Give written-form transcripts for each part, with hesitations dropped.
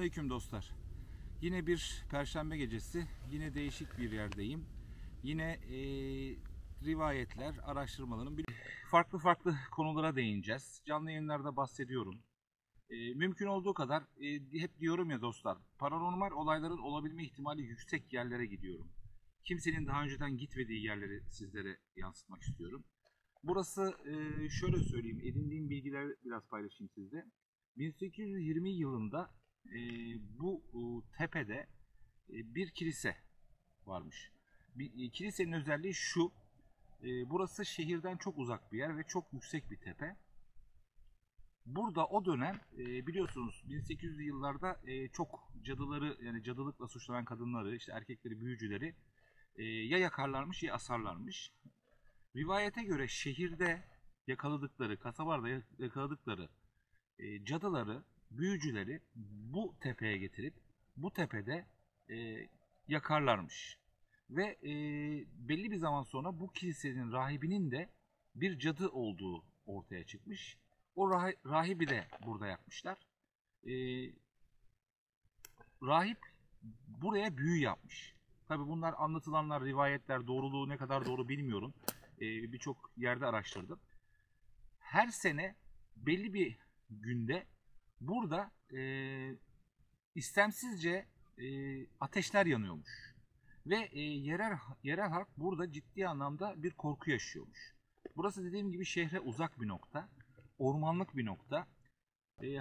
Selamünaleyküm dostlar. Yine bir perşembe gecesi, yine değişik bir yerdeyim. Yine rivayetler, araştırmaların farklı konulara değineceğiz. Canlı yayınlarda bahsediyorum. Mümkün olduğu kadar hep diyorum ya dostlar, paranormal olayların olabilme ihtimali yüksek yerlere gidiyorum. Kimsenin daha önceden gitmediği yerleri sizlere yansıtmak istiyorum. Burası şöyle söyleyeyim, edindiğim bilgileri biraz paylaşayım sizle. 1820 yılında bu tepede bir kilise varmış. Kilisenin özelliği şu, burası şehirden çok uzak bir yer ve çok yüksek bir tepe. Burada o dönem biliyorsunuz 1800'lü yıllarda çok cadıları, yani cadılıkla suçlanan kadınları, işte erkekleri, büyücüleri ya yakarlarmış ya asarlarmış. Rivayete göre şehirde yakaladıkları, kasabalarda yakaladıkları cadıları, büyücüleri bu tepeye getirip bu tepede yakarlarmış. Ve belli bir zaman sonra bu kilisenin rahibinin de bir cadı olduğu ortaya çıkmış. O rahibi de burada yakmışlar. Rahip buraya büyü yapmış. Tabi bunlar anlatılanlar, rivayetler, doğruluğu ne kadar doğru bilmiyorum. Birçok yerde araştırdım. Her sene belli bir günde burada istemsizce ateşler yanıyormuş. Ve yerel halk burada ciddi anlamda bir korku yaşıyormuş. Burası dediğim gibi şehre uzak bir nokta. Ormanlık bir nokta.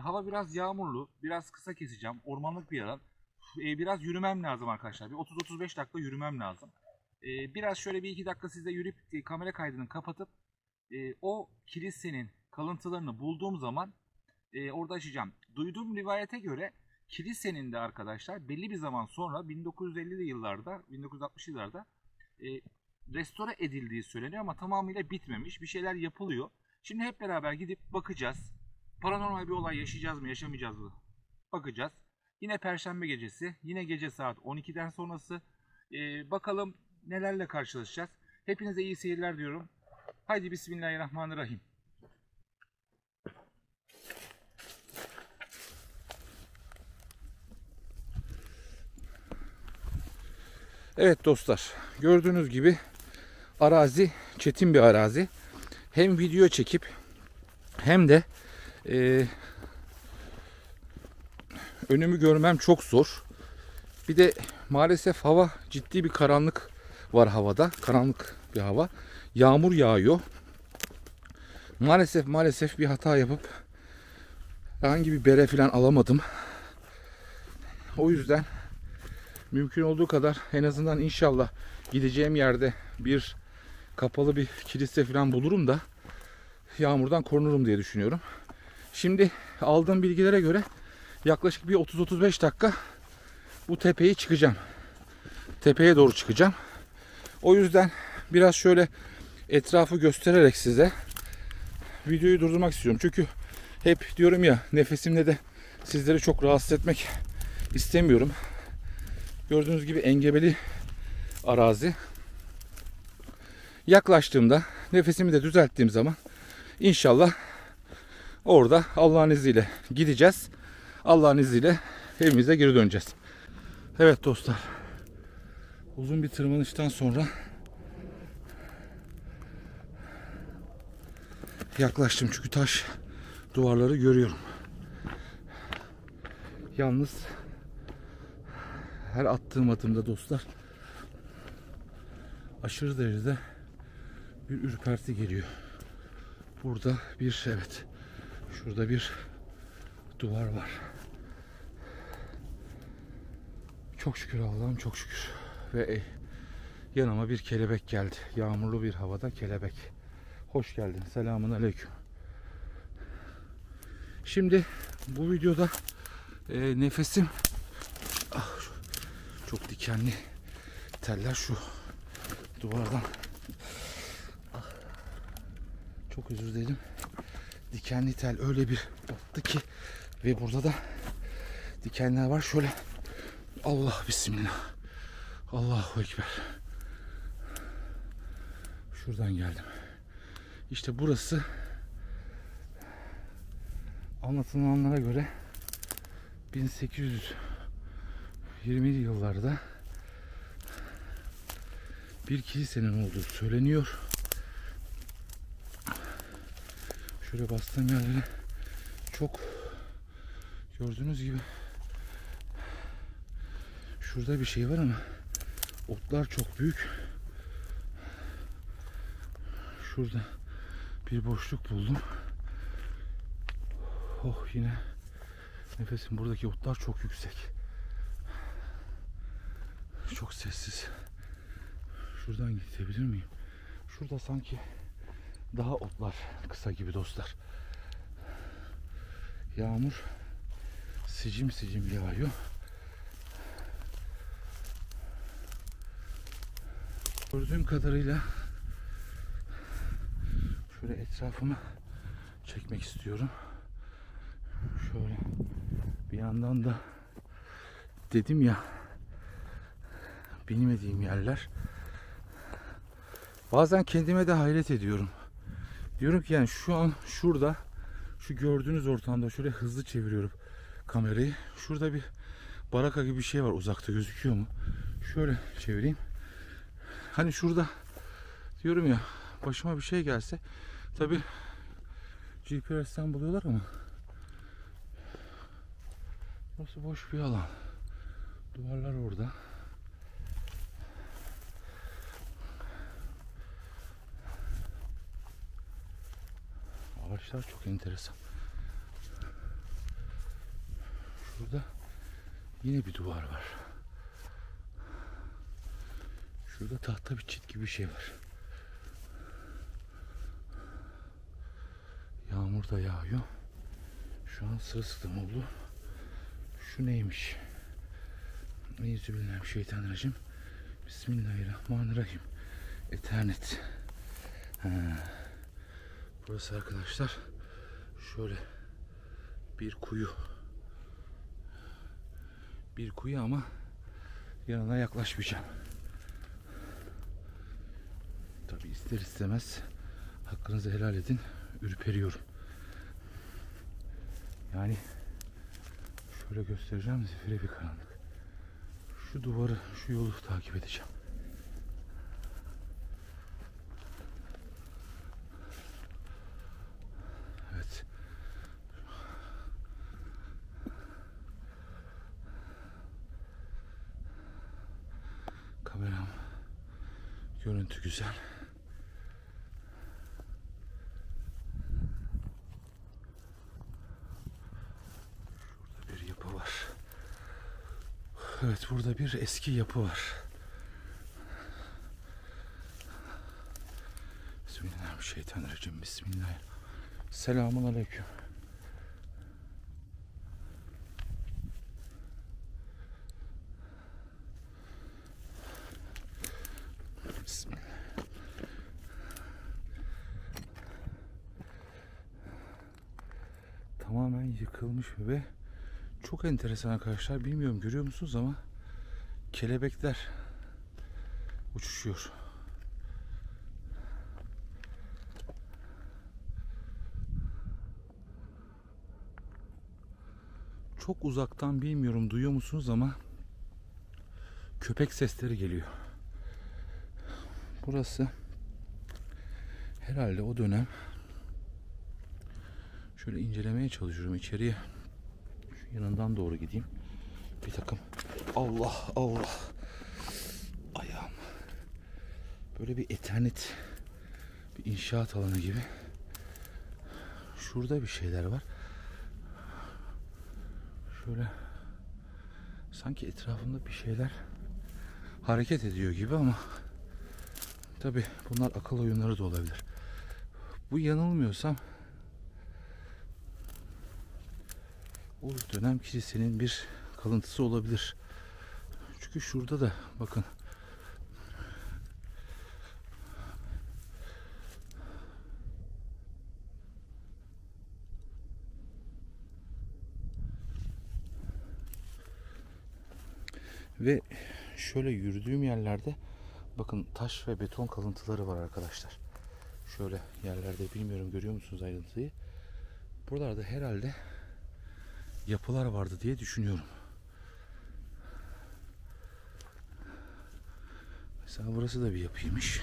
Hava biraz yağmurlu. Biraz kısa keseceğim. Ormanlık bir alan. Biraz yürümem lazım arkadaşlar. Bir 30-35 dakika yürümem lazım. Biraz şöyle bir 2 dakika sizle yürüyüp kamera kaydını kapatıp o kilisenin kalıntılarını bulduğum zaman orada açacağım. Duyduğum rivayete göre kilisenin de arkadaşlar belli bir zaman sonra 1950'li yıllarda, 1960'lı yıllarda restore edildiği söyleniyor ama tamamıyla bitmemiş. Bir şeyler yapılıyor. Şimdi hep beraber gidip bakacağız. Paranormal bir olay yaşayacağız mı, yaşamayacağız mı? Bakacağız. Yine Perşembe gecesi, yine gece saat 12'den sonrası. Bakalım nelerle karşılaşacağız. Hepinize iyi seyirler diyorum. Haydi Bismillahirrahmanirrahim. Evet dostlar, gördüğünüz gibi arazi çetin bir arazi. Hem video çekip hem de önümü görmem çok zor. Bir de maalesef hava, ciddi bir karanlık var havada. Karanlık bir hava. Yağmur yağıyor. Maalesef bir hata yapıp herhangi bir bere falan alamadım. O yüzden mümkün olduğu kadar en azından inşallah gideceğim yerde bir kapalı bir kilise falan bulurum da yağmurdan korunurum diye düşünüyorum. Şimdi aldığım bilgilere göre yaklaşık bir 30-35 dakika bu tepeyi çıkacağım. Tepeye doğru çıkacağım. O yüzden biraz şöyle etrafı göstererek size videoyu durdurmak istiyorum. Çünkü hep diyorum ya, nefesimle de sizleri çok rahatsız etmek istemiyorum. Gördüğünüz gibi engebeli arazi. Yaklaştığımda, nefesimi de düzelttiğim zaman inşallah orada Allah'ın izniyle gideceğiz. Allah'ın izniyle evimize geri döneceğiz. Evet dostlar, uzun bir tırmanıştan sonra yaklaştım çünkü taş duvarları görüyorum. Yalnız her attığım adımda dostlar aşırı derecede bir ürperti geliyor. Burada evet, şurada bir duvar var. Çok şükür Allah'ım, çok şükür. Ve yanıma bir kelebek geldi. Yağmurlu bir havada kelebek. Hoş geldin. Selamun aleyküm. Şimdi bu videoda nefesim çok dikenli teller şu duvardan. Çok özür dilerim. Dikenli tel öyle bir attı ki ve burada da dikenler var. Şöyle Allah bismillah. Allahu ekber. Şuradan geldim. İşte burası anlatılanlara göre 1820'li yıllarda bir kilisenin olduğu söyleniyor. Şöyle bastığım yerlere çok, gördüğünüz gibi şurada bir şey var ama otlar çok büyük. Şurada bir boşluk buldum. Oh, yine nefesim. Buradaki otlar çok yüksek. Çok sessiz. Şuradan gidebilir miyim? Şurada sanki daha otlar kısa gibi dostlar. Yağmur sicim sicim yağıyor. Gördüğüm kadarıyla şöyle etrafımı çekmek istiyorum. Şöyle bir yandan da dedim ya, bilmediğim yerler. Bazen kendime de hayret ediyorum. Diyorum ki yani şu an şurada, şu gördüğünüz ortamda şöyle hızlı çeviriyorum kamerayı. Şurada bir baraka gibi bir şey var, uzakta gözüküyor mu? Şöyle çevireyim. Hani şurada diyorum ya, başıma bir şey gelse, tabi GPS'ten buluyorlar ama burası boş bir alan. Duvarlar orada. Ağaçlar çok enteresan. Şurada yine bir duvar var. Şurada tahta bir çit gibi bir şey var. Yağmur da yağıyor. Şu an sırılsıklam oldu. Şu neymiş? Euzubillahimineşşeytanirracim. Bismillahirrahmanirrahim. Ethernet. Burası arkadaşlar şöyle bir kuyu. Bir kuyu ama yanına yaklaşmayacağım. Tabi ister istemez hakkınızı helal edin. Ürperiyorum. Yani şöyle göstereceğim, zifiri bir karanlık. Şu duvarı, şu yolu takip edeceğim. Evet. Kameram, görüntü güzel. Şurada bir yapı var. Evet, burada bir eski yapı var. Bismillahirrahmanirrahim. Bismillahirrahmanirrahim. Selamun aleyküm. Bismillah. Tamamen yıkılmış ve çok enteresan arkadaşlar. Bilmiyorum görüyor musunuz ama kelebekler uçuşuyor. Çok uzaktan, bilmiyorum duyuyor musunuz ama köpek sesleri geliyor. Burası herhalde o dönem, şöyle incelemeye çalışıyorum içeriye. Şu yanından doğru gideyim. Bir takım, Allah Allah, ayağım. Böyle bir Ethernet, bir inşaat alanı gibi. Şurada bir şeyler var. Şöyle sanki etrafında bir şeyler hareket ediyor gibi ama tabi bunlar akıl oyunları da olabilir. Bu yanılmıyorsam o dönem kilisenin bir kalıntısı olabilir. Çünkü şurada da bakın ve şöyle yürüdüğüm yerlerde bakın taş ve beton kalıntıları var arkadaşlar. Şöyle yerlerde, bilmiyorum görüyor musunuz ayrıntıyı? Buralarda herhalde yapılar vardı diye düşünüyorum. Mesela burası da bir yapıymış.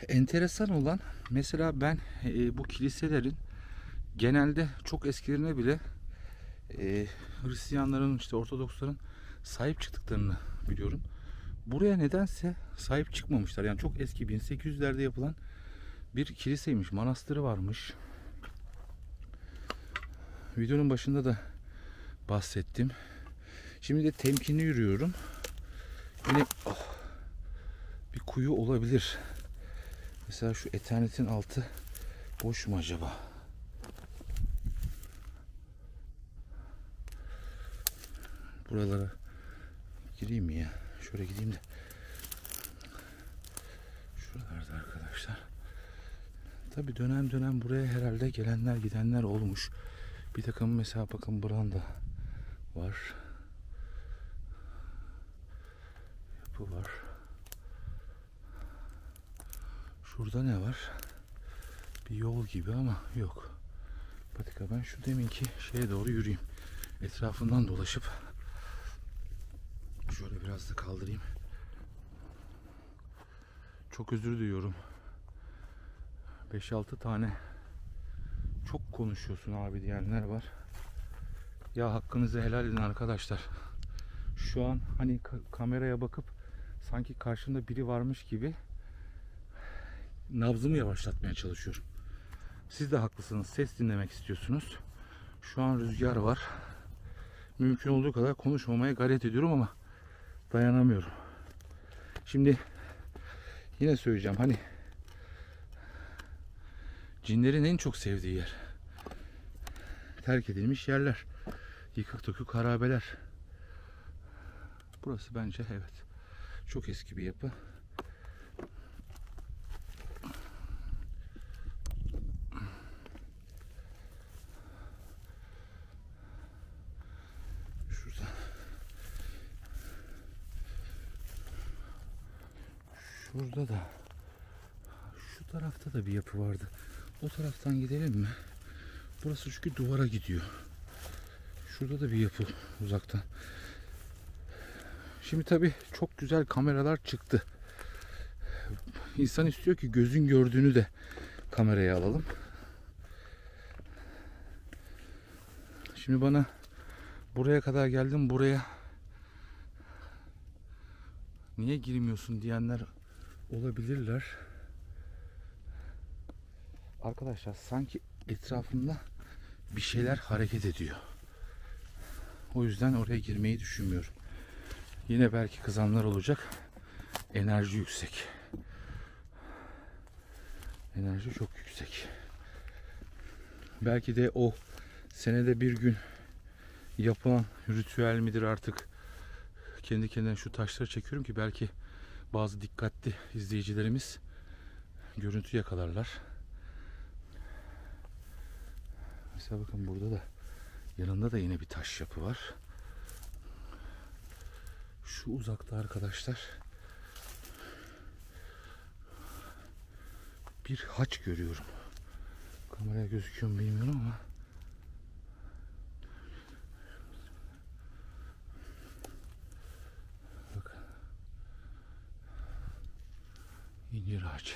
Enteresan olan mesela ben bu kiliselerin genelde çok eskilerine bile Hristiyanların işte Ortodoksların sahip çıktıklarını biliyorum. Buraya nedense sahip çıkmamışlar. Yani çok eski 1800'lerde yapılan bir kiliseymiş, manastırı varmış. Videonun başında da bahsettim. Şimdi de temkinli yürüyorum. Yine bir kuyu olabilir. Mesela şu Eternet'in altı boş mu acaba? Buralara gireyim mi ya? Şöyle gideyim de. Şuralarda arkadaşlar. Tabi dönem dönem buraya herhalde gelenler gidenler olmuş. Bir takım mesela bakın branda var. Yapı var. Şurada ne var? Bir yol gibi ama yok. Patika, ben şu deminki şeye doğru yürüyeyim. Etrafından dolaşıp şöyle biraz da kaldırayım. Çok özür diliyorum. 5-6 tane çok konuşuyorsun abi diyenler var. Ya hakkınızı helal edin arkadaşlar. Şu an hani kameraya bakıp sanki karşımda biri varmış gibi nabzımı yavaşlatmaya çalışıyorum. Siz de haklısınız. Ses dinlemek istiyorsunuz. Şu an rüzgar var. Mümkün olduğu kadar konuşmamaya gayret ediyorum ama dayanamıyorum. Şimdi yine söyleyeceğim, hani cinlerin en çok sevdiği yer terk edilmiş yerler, yıkık dökük harabeler. Burası bence evet çok eski bir yapı. Şurada da, şu tarafta da bir yapı vardı. O taraftan gidelim mi? Burası çünkü duvara gidiyor. Şurada da bir yapı uzaktan. Şimdi tabii çok güzel kameralar çıktı. İnsan istiyor ki gözün gördüğünü de kameraya alalım. Şimdi bana buraya kadar geldim, buraya niye girmiyorsun diyenler olabilirler. Arkadaşlar sanki etrafımda bir şeyler hareket ediyor. O yüzden oraya girmeyi düşünmüyorum. Yine belki kızanlar olacak. Enerji yüksek. Enerji çok yüksek. Belki de o senede bir gün yapılan ritüel midir artık? Kendi kendine şu taşları çekiyorum ki belki bazı dikkatli izleyicilerimiz görüntü yakalarlar. Mesela bakın burada da yanında da yine bir taş yapı var. Şu uzakta arkadaşlar bir haç görüyorum. Kameraya gözüküyor mu bilmiyorum ama bakın, incir ağacı.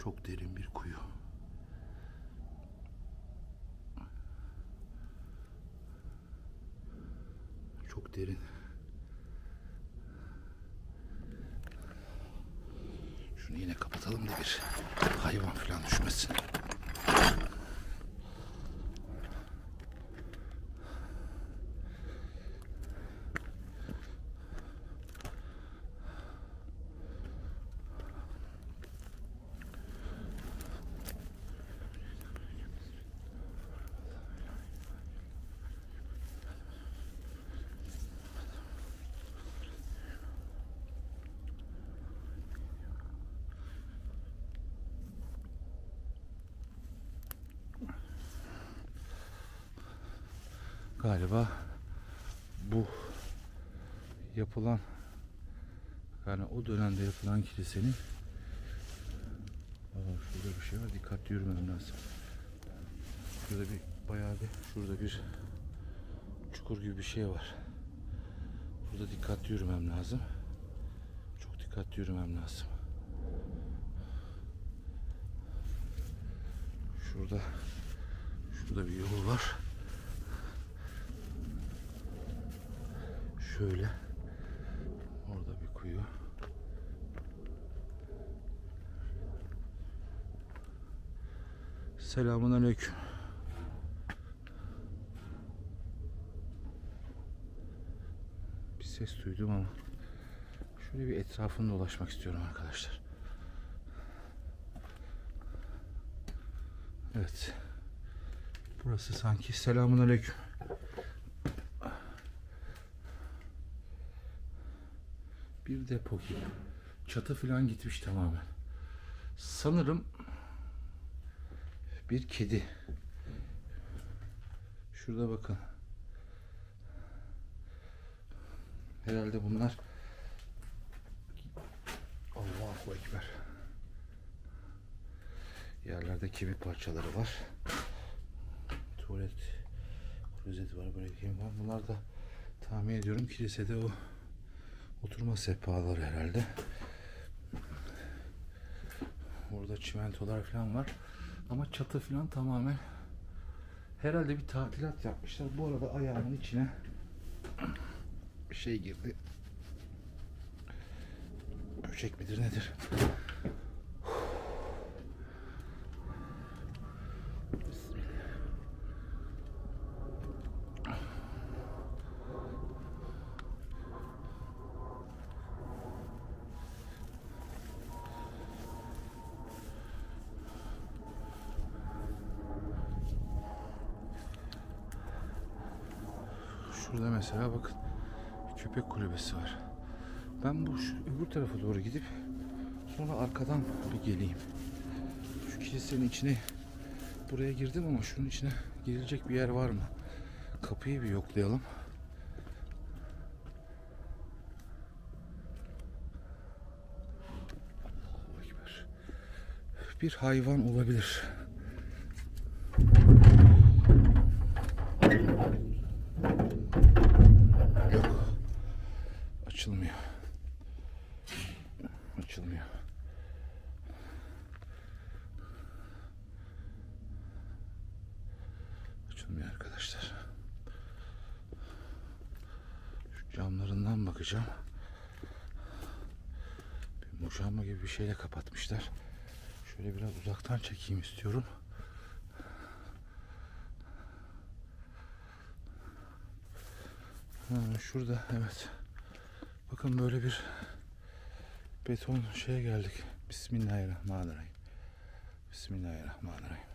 Çok derin bir kuyu. Çok derin. yine kapatalım da bir hayvan falan düşmesin. Galiba bu yapılan, yani o dönemde yapılan kilisenin, şurada bir şey var, dikkatli yürümem lazım. Şurada bayağı bir, şurada bir çukur gibi bir şey var. Burada dikkatli yürümem lazım. Çok dikkatli yürümem lazım. Şurada bir yol var. Şöyle. Orada bir kuyu. Selamünaleyküm. Bir ses duydum ama şöyle bir etrafını dolaşmak istiyorum arkadaşlar. Evet. Burası sanki selamünaleyküm. Bir depo gibi. Çatı falan gitmiş tamamen. Sanırım bir kedi. Şurada bakın. Herhalde bunlar, Allahu Ekber. Yerlerde kibrit parçaları var. Tuvalet klozeti var, böyle var. Bunlar da tahmin ediyorum kilisede o oturma sehpaları herhalde. Orada çimentolar falan var. Ama çatı falan tamamen herhalde bir tadilat yapmışlar. Bu arada ayağımın içine bir şey girdi. Böcek midir nedir? Şurada mesela bakın, köpek kulübesi var. Ben bu öbür tarafa doğru gidip sonra arkadan bir geleyim. Şu kilisenin içine, buraya girdim ama şunun içine girilecek bir yer var mı? Kapıyı bir yoklayalım. Bir hayvan olabilir. Yok. Açılmıyor. Açılmıyor. Açılmıyor arkadaşlar. Şu camlarından bakacağım. Bir muşamba gibi bir şeyle kapatmışlar. Şöyle biraz uzaktan çekeyim istiyorum. Şurada evet. Bakın böyle bir beton şeye geldik. Bismillahirrahmanirrahim. Bismillahirrahmanirrahim.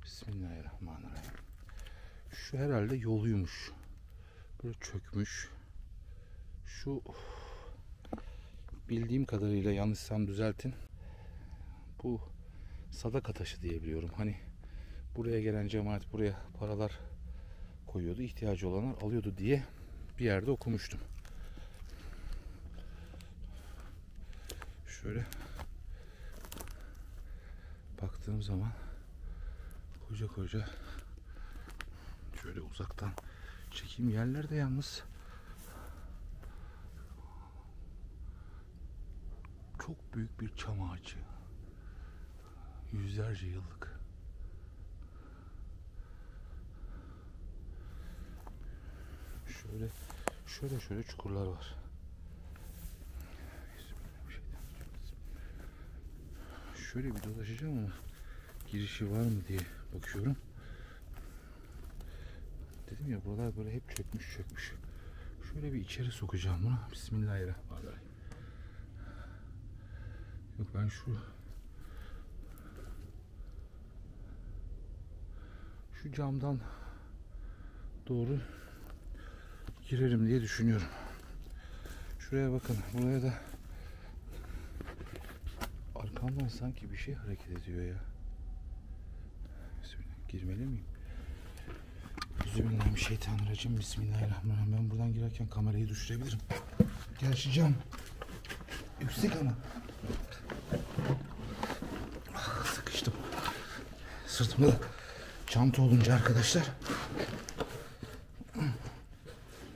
Bismillahirrahmanirrahim. Şu herhalde yoluymuş. Böyle çökmüş. Şu bildiğim kadarıyla, yanlışsam düzeltin. Bu sadaka taşı diye biliyorum. Hani buraya gelen cemaat buraya paralar koyuyordu. İhtiyacı olanlar alıyordu diye bir yerde okumuştum. Şöyle baktığım zaman koca koca, şöyle uzaktan çekeyim, yerlerde yalnız çok büyük bir çam ağacı. Yüzlerce yıllık. böyle şöyle çukurlar var. Şöyle bir dolaşacağım ama girişi var mı diye bakıyorum. Dedim ya, buralar böyle hep çökmüş. Şöyle bir içeri sokacağım bunu. Bismillahirrahmanirrahim. Yok, ben şu camdan doğru girerim diye düşünüyorum. Şuraya bakın. Buraya da arkamdan sanki bir şey hareket ediyor ya. Girmeli miyim? Bismillahirrahmanirrahim. Bismillahirrahmanirrahim. Ben buradan girerken kamerayı düşürebilirim. Gerçi cam yüksek ama. Sıkıştım. Sırtımda da çanta olunca arkadaşlar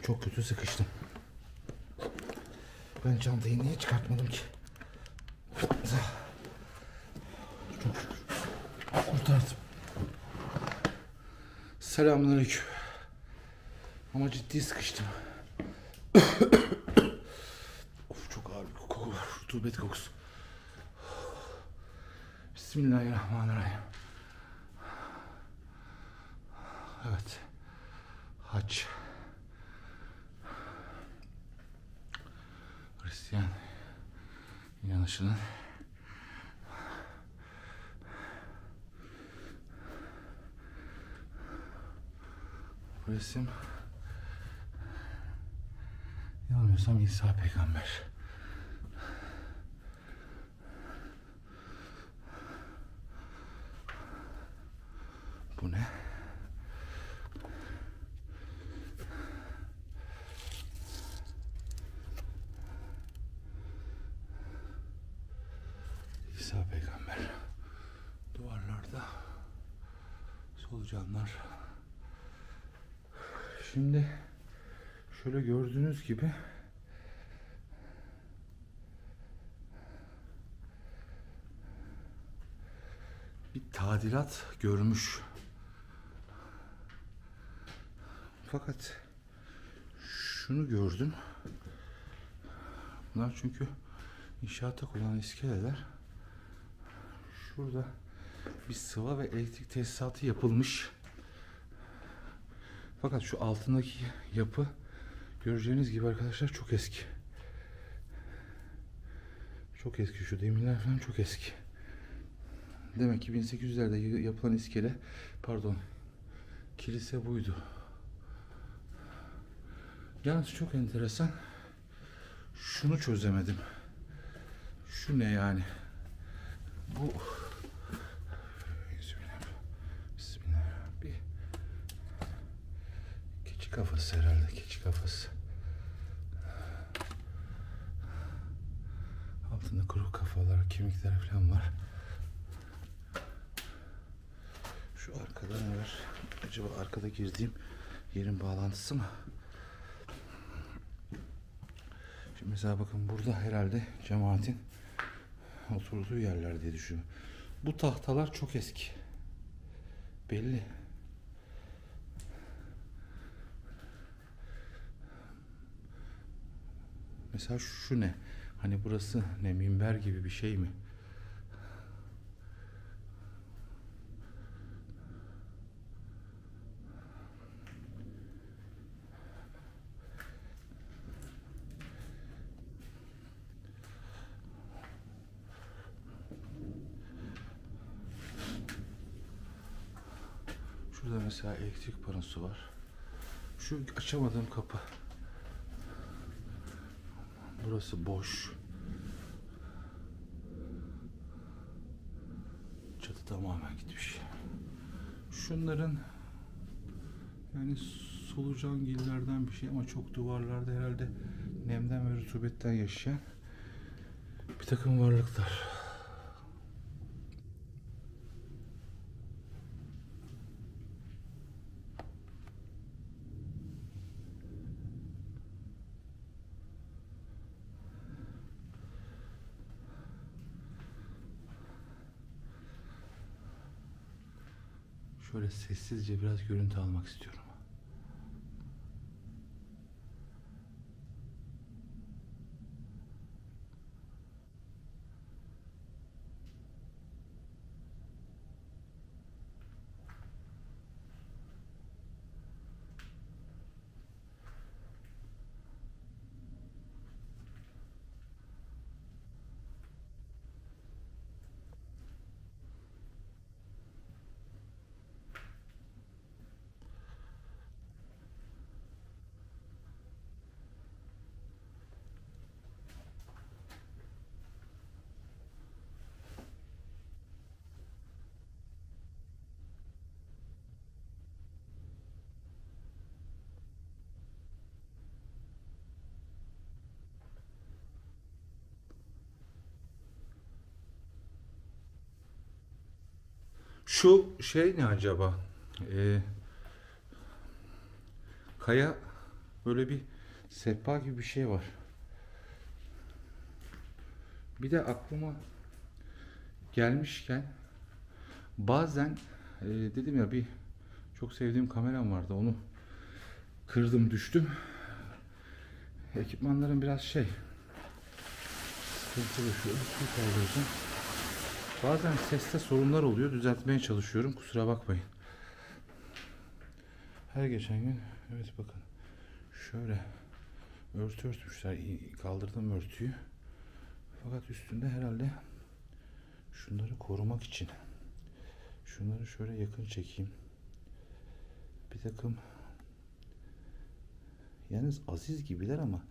çok kötü sıkıştım. Ben çantayı niye çıkartmadım ki? Çok şükür kurtardım. Selamünaleyküm. Ama ciddi sıkıştım. Of, çok ağır bir koku var. Rutubet kokusu. Bismillahirrahmanirrahim. Evet. Hac. Hristiyan inanışının bu resim, yanılmıyorsam İsa peygamber. Bu ne? İsa peygamber. Duvarlarda solucanlar. Şimdi şöyle gördüğünüz gibi bir tadilat görmüş. Fakat şunu gördüm. Bunlar çünkü inşaatta kullanılan iskeleler. Şurada bir sıva ve elektrik tesisatı yapılmış. Fakat şu altındaki yapı göreceğiniz gibi arkadaşlar çok eski. Çok eski, şu demirler falan çok eski. Demek ki 1800'lerde yapılan iskele, kilise buydu. Yalnız çok enteresan. Şunu çözemedim. Şu ne yani? Bu Bismillah. Bir keçi kafası herhalde. Keçi kafası. Altında kuru kafalar, kemikler falan var. Şu arkada ne var? Acaba arkada girdiğim yerin bağlantısı mı? Şimdi mesela bakın, burada herhalde cemaatin oturduğu yerler diye düşünüyorum. Bu tahtalar çok eski. Belli. Mesela şu ne? Hani burası ne, minber gibi bir şey mi? Şurada mesela elektrik panosu var. Şu açamadığım kapı. Burası boş. Çatı tamamen gitmiş. Şunların yani solucangillerden bir şey ama çok duvarlarda herhalde nemden ve rutubetten yaşayan bir takım varlıklar. Şöyle sessizce biraz görüntü almak istiyorum. Şu şey ne acaba? Kaya böyle bir sehpa gibi bir şey var. Bir de aklıma gelmişken bazen dedim ya, bir çok sevdiğim kameram vardı, onu kırdım düştüm. Ekipmanlarım biraz sıkıntılı, şu ölçüyü kaldıracağım. Bazen seste sorunlar oluyor, düzeltmeye çalışıyorum, kusura bakmayın. Her geçen gün, evet bakın şöyle örtü örtmüşler, kaldırdım örtüyü. Fakat üstünde herhalde şunları korumak için. Şunları şöyle yakın çekeyim. Bir takım, yalnız aziz gibiler ama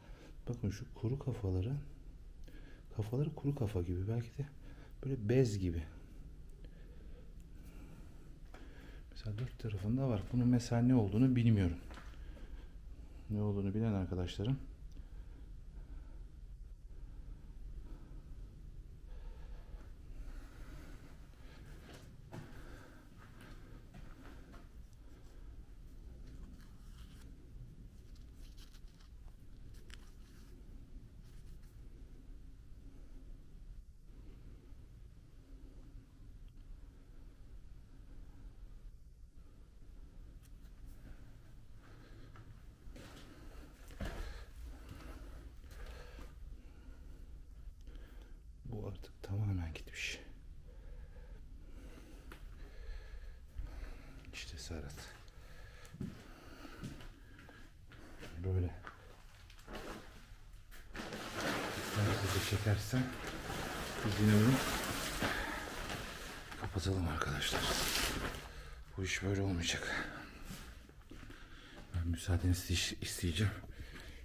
bakın şu kuru kafaları kuru kafa gibi, belki de böyle bez gibi. Mesela dört tarafında var. Bunun mesela ne olduğunu bilmiyorum. Ne olduğunu bilen arkadaşlarım artık tamamen gitmiş. İşte Serhat. Böyle. Size çekersen izin kapatalım arkadaşlar. Bu iş böyle olmayacak. Ben müsaadenizi isteyeceğim.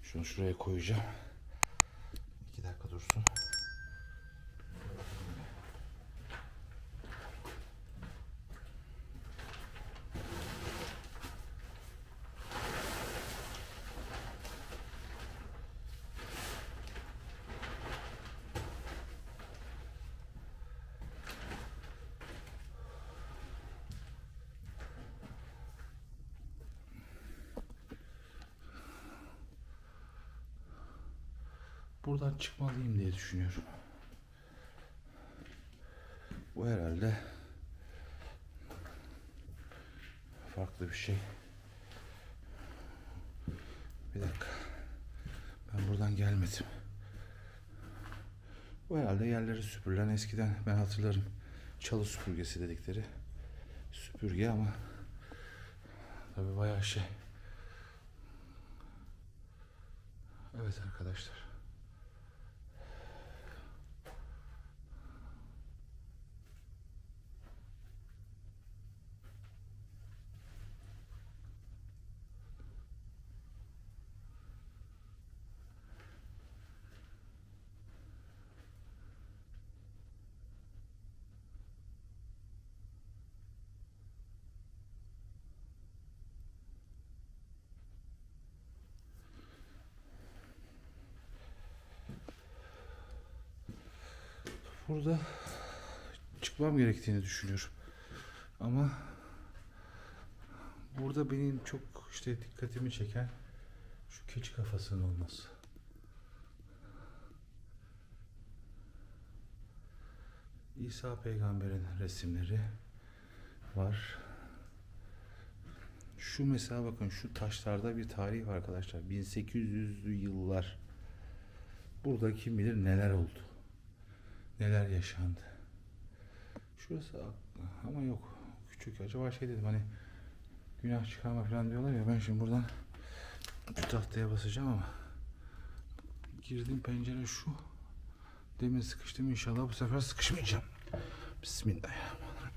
Şunu şuraya koyacağım. 2 dakika dursun. Buradan çıkmalıyım diye düşünüyorum. Bu herhalde farklı bir şey. Bir dakika. Ben buradan gelmedim. Bu herhalde yerleri süpürülen, eskiden ben hatırlarım, çalı süpürgesi dedikleri süpürge ama tabii bayağı Evet arkadaşlar. Burada çıkmam gerektiğini düşünüyorum. Ama burada benim çok dikkatimi çeken şu keçi kafasının olması. İsa peygamberin resimleri var. Şu mesela bakın, şu taşlarda bir tarih var arkadaşlar. 1800'lü yıllar. Burada kim bilir neler oldu. Neler yaşandı. Şurası ama yok. Küçük. Acaba dedim, hani günah çıkarma falan diyorlar ya. Ben şimdi buradan şu tahtaya basacağım ama girdim, pencere şu. Demin sıkıştım, inşallah bu sefer sıkışmayacağım. Bismillahirrahmanirrahim.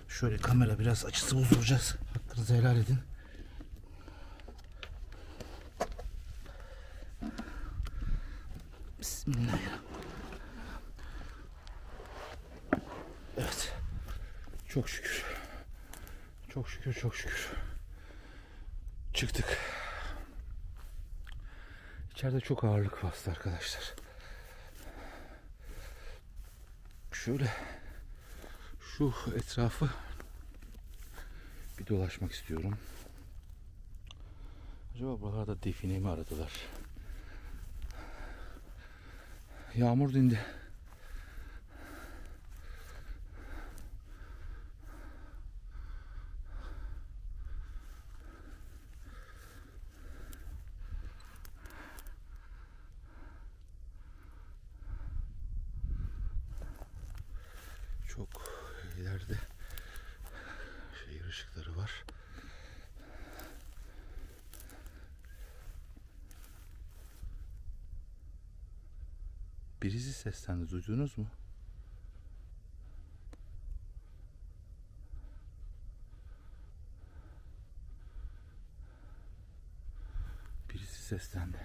Şöyle kamera biraz açısı bozulacağız. Hakkınızı helal edin. Bismillahirrahmanirrahim. Evet. Çok şükür. Çok şükür, çok şükür. Çıktık. İçeride çok ağırlık bastı arkadaşlar. Şöyle Şu etrafı bir dolaşmak istiyorum. Acaba buralarda define mi aradılar? Yağmur dindi. Çok ileride şehir ışıkları var. Birisi seslendi, duydunuz mu? Birisi seslendi.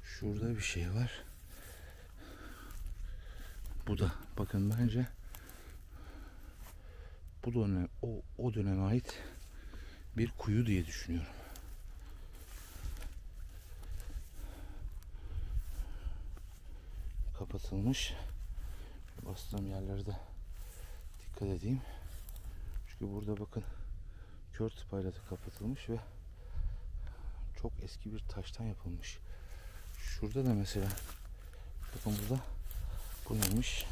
Şurada bir şey var. Bu da bakın bence bu dönem o döneme ait bir kuyu diye düşünüyorum. Kapatılmış. Bastığım yerlerde dikkat edeyim. Çünkü burada bakın kör tıpayla da kapatılmış ve çok eski bir taştan yapılmış. Şurada da mesela bakın burada bu neymiş?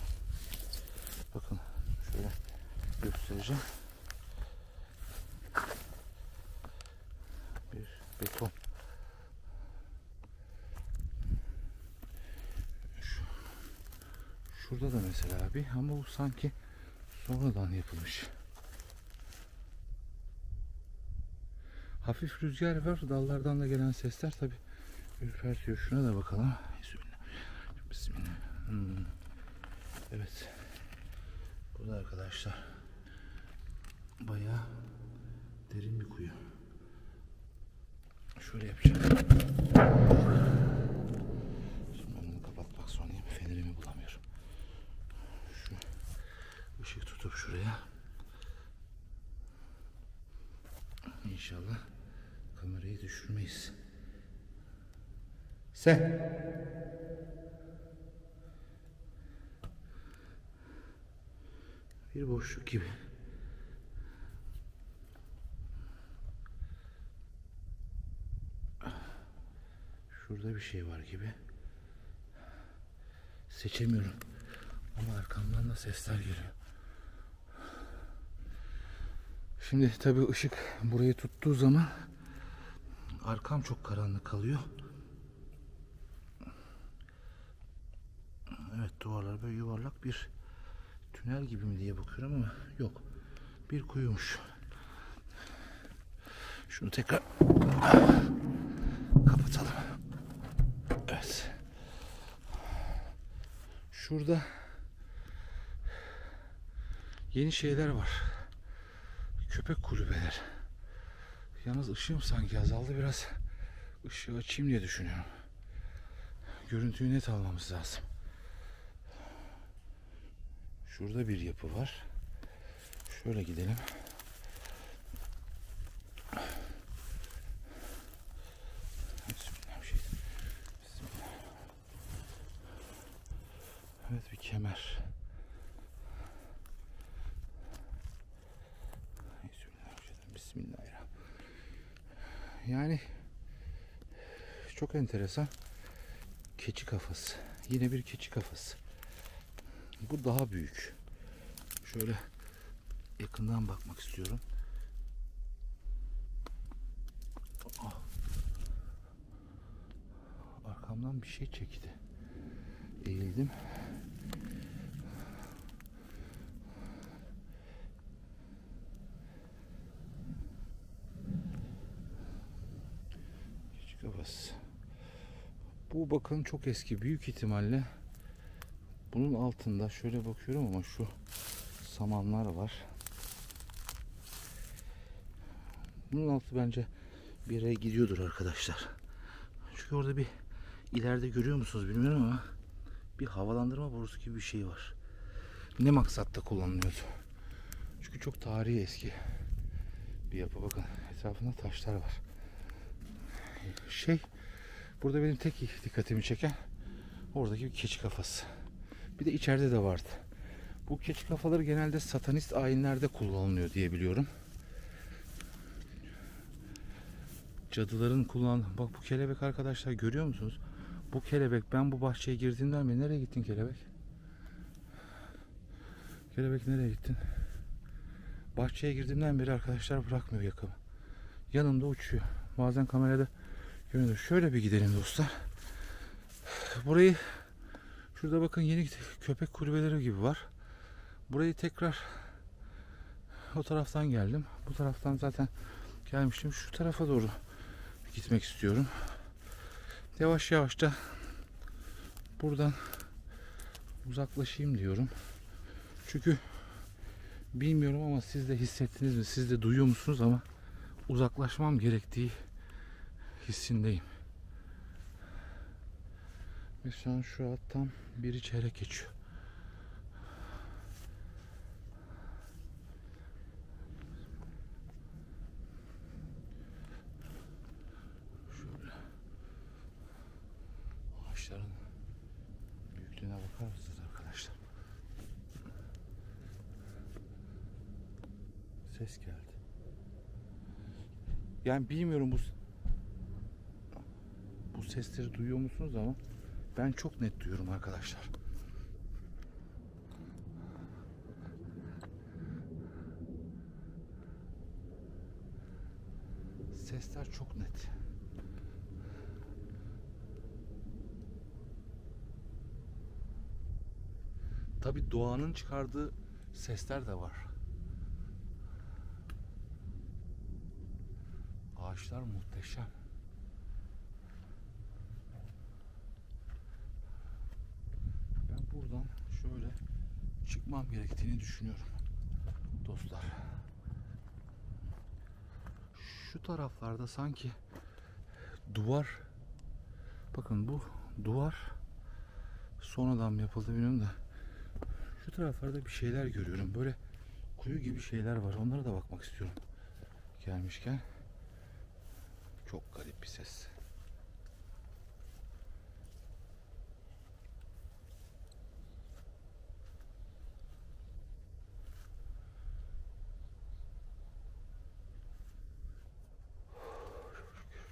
Bakın şöyle göstereceğim. Bir beton. Şurada da mesela abi ama bu sanki sonradan yapılmış. Hafif rüzgar var. Dallardan da gelen sesler tabi ürpertiyor. Şuna da bakalım. Bismillah. Evet. Burada arkadaşlar bayağı derin bir kuyu. Şöyle yapacağım. Şimdi ben bunu kapatmak zorundayım. Fenerimi bulamıyorum. Şu ışık tutup şuraya. İnşallah kamerayı düşürmeyiz. Bir boşluk gibi. Şurada bir şey var gibi. Seçemiyorum. Ama arkamdan da sesler geliyor. Şimdi tabii ışık burayı tuttuğu zaman arkam çok karanlık kalıyor. Evet, duvarlar böyle yuvarlak bir tünel gibi mi diye bakıyorum ama yok. Bir kuyumuş. Şunu tekrar kapatalım. Evet. Şurada yeni şeyler var. Köpek kulübeler. Yalnız ışığım sanki azaldı, biraz ışığı açayım diye düşünüyorum. Görüntüyü net almamız lazım. Şurada bir yapı var. Şöyle gidelim. Bismillah. Evet, bir kemer. Bismillahirrahmanirrahim. Yani çok enteresan. Keçi kafası. Yine bir keçi kafası. Bu daha büyük. Şöyle yakından bakmak istiyorum. Arkamdan bir şey çekti. Eğildim. Keçi kafası. Bu bakın çok eski, büyük ihtimalle bunun altında şöyle bakıyorum ama şu samanlar var. Bunun altı bence bir yere gidiyordur arkadaşlar. Çünkü orada bir ileride görüyor musunuz bilmiyorum ama bir havalandırma borusu gibi bir şey var. Ne maksatta kullanılıyordu? Çünkü çok tarihi eski bir yapı. Bakın etrafında taşlar var. Burada benim tek dikkatimi çeken oradaki bir keçi kafası. Bir de içeride de vardı. Bu keçi kafaları genelde satanist ayinlerde kullanılıyor diye biliyorum. Cadıların bak bu kelebek arkadaşlar, görüyor musunuz? Bu kelebek, ben bu bahçeye girdiğimden beri, nereye gittin kelebek? Kelebek nereye gittin? Bahçeye girdiğimden beri arkadaşlar bırakmıyor yakamı. Yanımda uçuyor. Bazen kamerada görünüyor. Şöyle bir gidelim dostlar. Burayı, şurada bakın yeni köpek kulübeleri gibi var. Burayı tekrar o taraftan geldim. Bu taraftan zaten gelmiştim. Şu tarafa doğru gitmek istiyorum. Yavaş yavaş da buradan uzaklaşayım diyorum. Çünkü bilmiyorum ama siz de hissettiniz mi? Siz de duyuyor musunuz ama uzaklaşmam gerektiği hissindeyim. Ve şu an şu an tam biri çeyrek geçiyor. Şöyle ağaçların büyüklüğüne bakar mısınız arkadaşlar? Ses geldi. Yani bilmiyorum bu sesleri duyuyor musunuz ama ben çok net duyuyorum arkadaşlar. Sesler çok net. Tabii doğanın çıkardığı sesler de var. Ağaçlar muhteşem. Ben buradan şöyle çıkmam gerektiğini düşünüyorum dostlar. Şu taraflarda sanki duvar, bakın bu duvar sonradan mı yapıldı bilmiyorum da, şu taraflarda bir şeyler görüyorum. Böyle kuyu gibi şeyler var. Onlara da bakmak istiyorum gelmişken. Çok garip bir ses.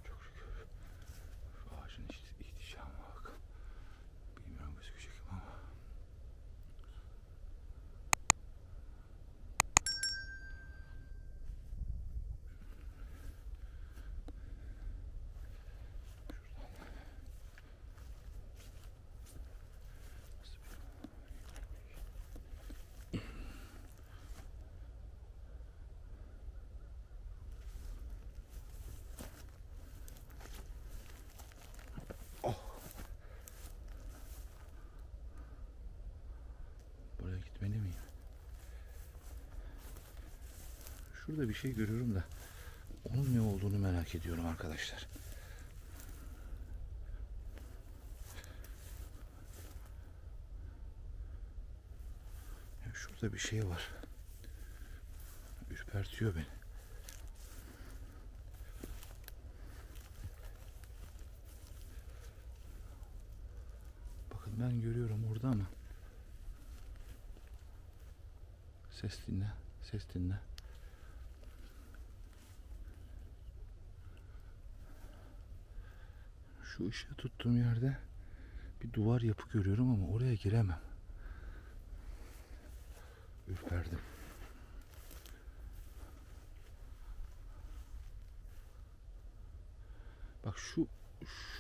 Çok şükür. Şu ağacın ihtişamına bakın. Bilmiyorum gözükecek mi ama. Buraya gitmeli miyim? Şurada bir şey görüyorum da onun ne olduğunu merak ediyorum arkadaşlar. Ya şurada bir şey var. Ürpertiyor beni. Bakın ben görüyorum orada ama ses dinle, ses dinle. Şu ışığı tuttuğum yerde bir duvar yapı görüyorum ama oraya giremem. Ürperdim. Bak şu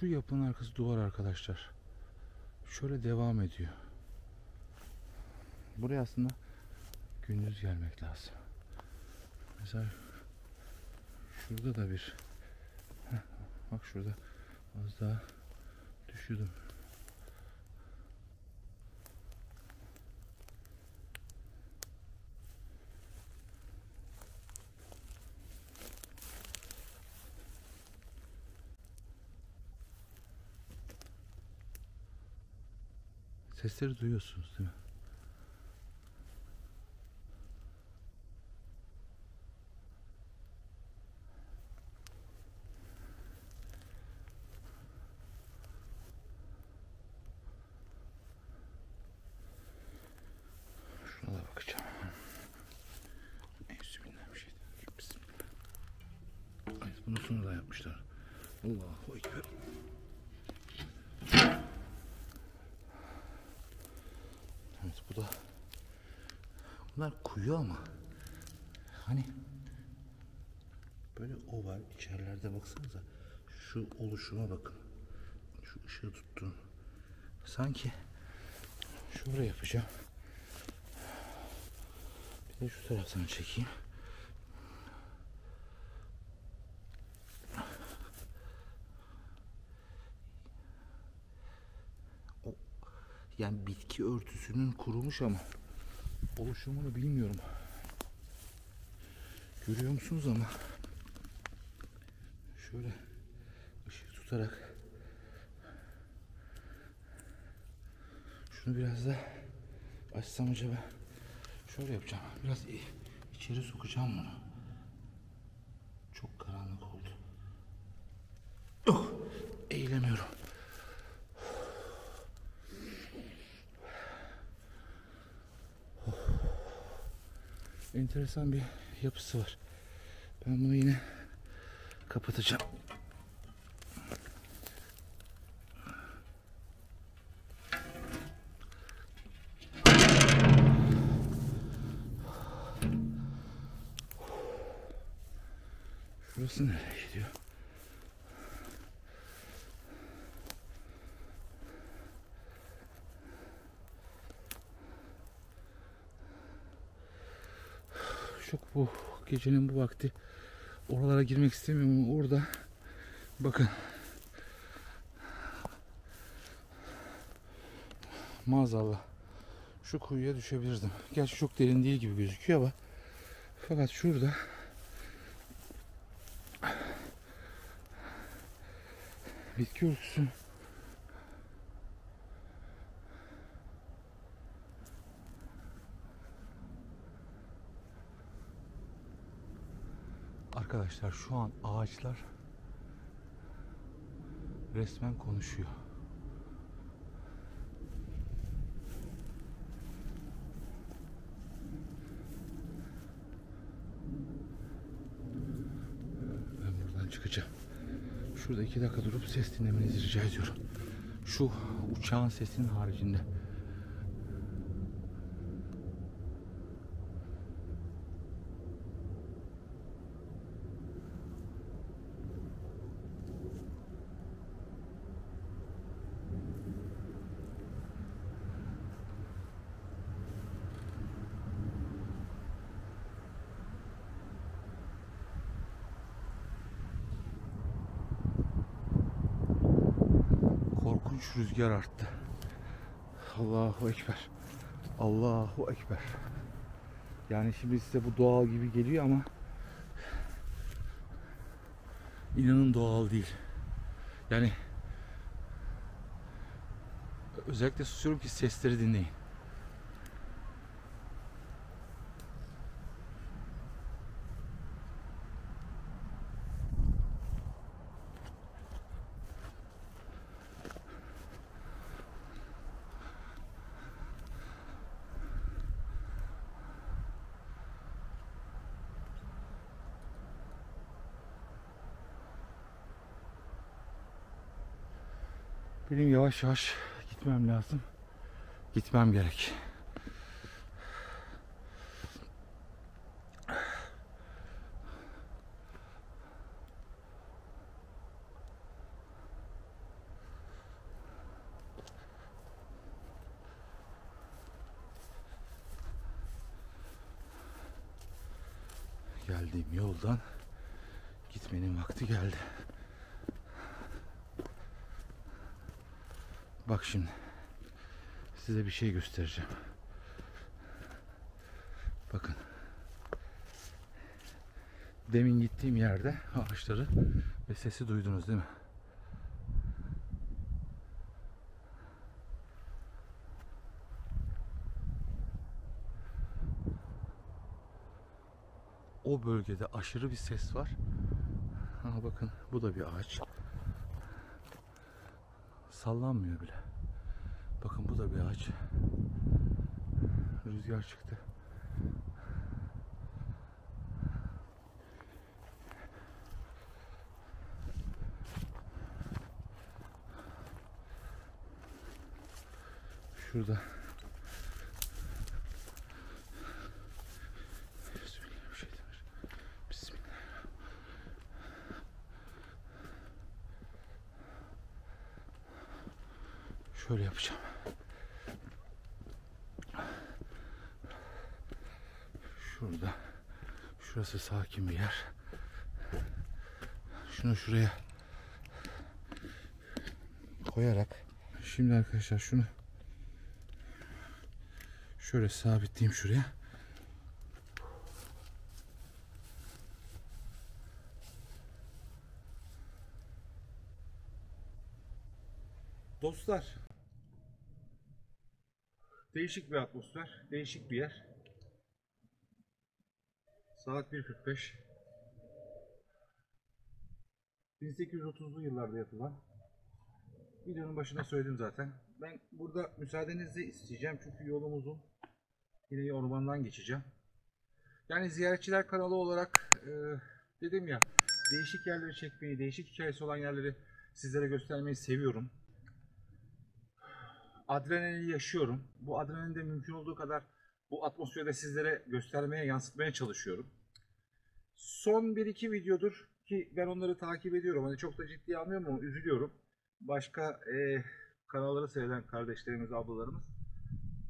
yapının arkası duvar arkadaşlar. Şöyle devam ediyor. Buraya aslında gündüz gelmek lazım. Mesela şurada da bir, bak şurada az daha düşürdüm. Sesleri duyuyorsunuz değil mi? yapmışlar. Allahu Ekber. Evet, bu da, bunlar kuyu ama hani böyle oval içerilerde, baksanıza şu oluşuma bakın, şu ışığı tuttuğum, sanki şöyle yapacağım, bir de şu taraftan çekeyim. Yani bitki örtüsünün kurumuş ama oluşumunu bilmiyorum. Görüyor musunuz ama şöyle ışık tutarak şunu biraz da açsam acaba, şöyle yapacağım, biraz içeri sokacağım bunu. Çok karanlık oldu. Oh, eğilemiyorum. Enteresan bir yapısı var. Ben bunu yine kapatacağım. Şurası nereye gidiyor? Çok, bu gecenin bu vakti oralara girmek istemiyorum ama orada bakın, maazallah şu kuyuya düşebilirdim. Gerçi çok derin değil gibi gözüküyor ama fakat şurada bitki örtüsü arkadaşlar, şu an ağaçlar resmen konuşuyor. Ben buradan çıkacağım. Şurada 2 dakika durup ses dinlemenizi rica ediyorum. Şu uçağın sesinin haricinde. Korkunç rüzgar arttı. Allahu Ekber. Allahu Ekber. Yani şimdi size bu doğal gibi geliyor ama inanın doğal değil. Yani özellikle susuyorum ki sesleri dinleyin. Benim yavaş yavaş gitmem lazım. Gitmem gerek. Geldiğim yoldan gitmenin vakti geldi. Bak şimdi size bir şey göstereceğim. Bakın. Demin gittiğim yerde ağaçları ve sesi duydunuz değil mi? O bölgede aşırı bir ses var. Ha bakın, bu da bir ağaç. Sallanmıyor bile. Bakın, bu da bir ağaç. Rüzgar çıktı. Şurada. Bismillah. Şöyle yapacağım. Şurada. Şurası sakin bir yer. Şunu şuraya koyarak şimdi arkadaşlar şunu şöyle sabitleyeyim şuraya. Dostlar, değişik bir atmosfer, değişik bir yer. Saat 1:45. 1830'lu yıllarda yapılan. Videonun başında söyledim zaten. Ben burada müsaadenizi isteyeceğim çünkü yolum uzun. Yine ormandan geçeceğim. Yani ziyaretçiler kanalı olarak dedim ya, değişik yerleri çekmeyi, değişik hikayesi olan yerleri sizlere göstermeyi seviyorum. Adrenalini yaşıyorum. Bu adrenalini de mümkün olduğu kadar bu atmosferde sizlere göstermeye, yansıtmaya çalışıyorum. Son 1-2 videodur ki ben onları takip ediyorum. Hani çok da ciddiye almıyorum ama üzülüyorum. Başka kanalları seyreden kardeşlerimiz, ablalarımız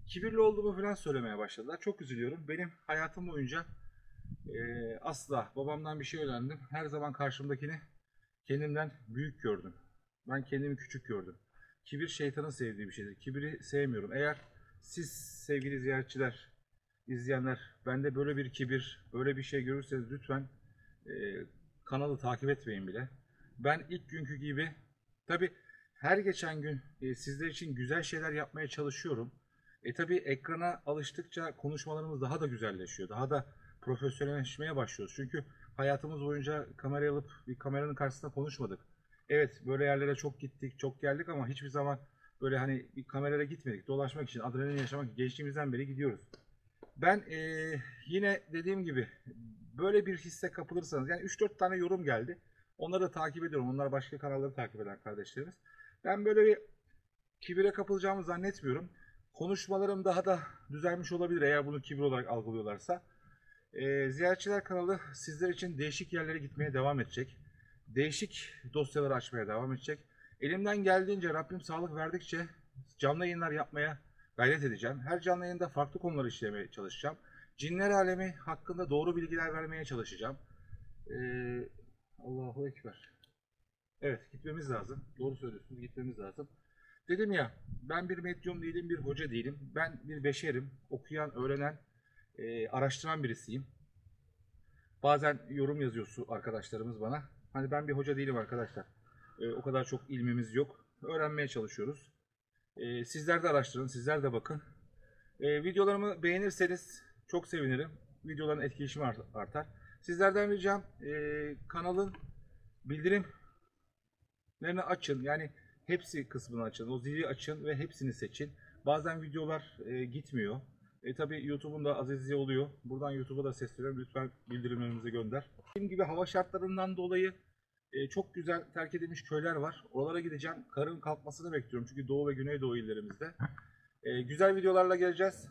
kibirli olduğumu falan söylemeye başladılar. Çok üzülüyorum. Benim hayatım boyunca asla babamdan bir şey öğrendim. Her zaman karşımdakini kendimden büyük gördüm. Ben kendimi küçük gördüm. Kibir şeytanın sevdiği bir şeydir. Kibiri sevmiyorum. Eğer siz sevgili ziyaretçiler, izleyenler bende böyle bir kibir, böyle bir şey görürseniz lütfen kanalı takip etmeyin bile. Ben ilk günkü gibi tabi her geçen gün sizler için güzel şeyler yapmaya çalışıyorum. Tabi ekrana alıştıkça konuşmalarımız daha da güzelleşiyor. Daha da profesyonelleşmeye başlıyoruz. Çünkü hayatımız boyunca kamerayı alıp bir kameranın karşısında konuşmadık. Evet, böyle yerlere çok gittik, çok geldik ama hiçbir zaman böyle hani bir kameraya gitmedik. Dolaşmak için, adrenalin yaşamak için gençliğimizden beri gidiyoruz. Ben yine dediğim gibi böyle bir hisse kapılırsanız, yani 3-4 tane yorum geldi. Onları da takip ediyorum. Onlar başka kanalları takip eden kardeşlerimiz. Ben böyle bir kibire kapılacağımı zannetmiyorum. Konuşmalarım daha da düzelmiş olabilir eğer bunu kibir olarak algılıyorlarsa. Ziyaretçiler kanalı sizler için değişik yerlere gitmeye devam edecek. Değişik dosyaları açmaya devam edecek. Elimden geldiğince, Rabbim sağlık verdikçe canlı yayınlar yapmaya gayret edeceğim. Her canlı yayında farklı konuları işlemeye çalışacağım. Cinler alemi hakkında doğru bilgiler vermeye çalışacağım. Allahu Ekber. Evet, gitmemiz lazım. Doğru söylüyorsunuz, gitmemiz lazım. Dedim ya, ben bir medyum değilim, bir hoca değilim. Ben bir beşerim. Okuyan, öğrenen, araştıran birisiyim. Bazen yorum yazıyor arkadaşlarımız bana. Hani ben bir hoca değilim arkadaşlar. O kadar çok ilmimiz yok. Öğrenmeye çalışıyoruz. Sizler de araştırın, sizler de bakın. Videolarımı beğenirseniz çok sevinirim. Videoların etkileşimi artar. Sizlerden ricam kanalın bildirimlerini açın. Yani hepsi kısmını açın. O zili açın ve hepsini seçin. Bazen videolar gitmiyor. Tabi YouTube'un da azizi oluyor. Buradan YouTube'a da sesleniyorum. Lütfen bildirimlerinizi gönder. Dediğim gibi hava şartlarından dolayı çok güzel terk edilmiş köyler var. Oralara gideceğim. Karın kalkmasını bekliyorum. Çünkü Doğu ve Güneydoğu illerimizde. Güzel videolarla geleceğiz.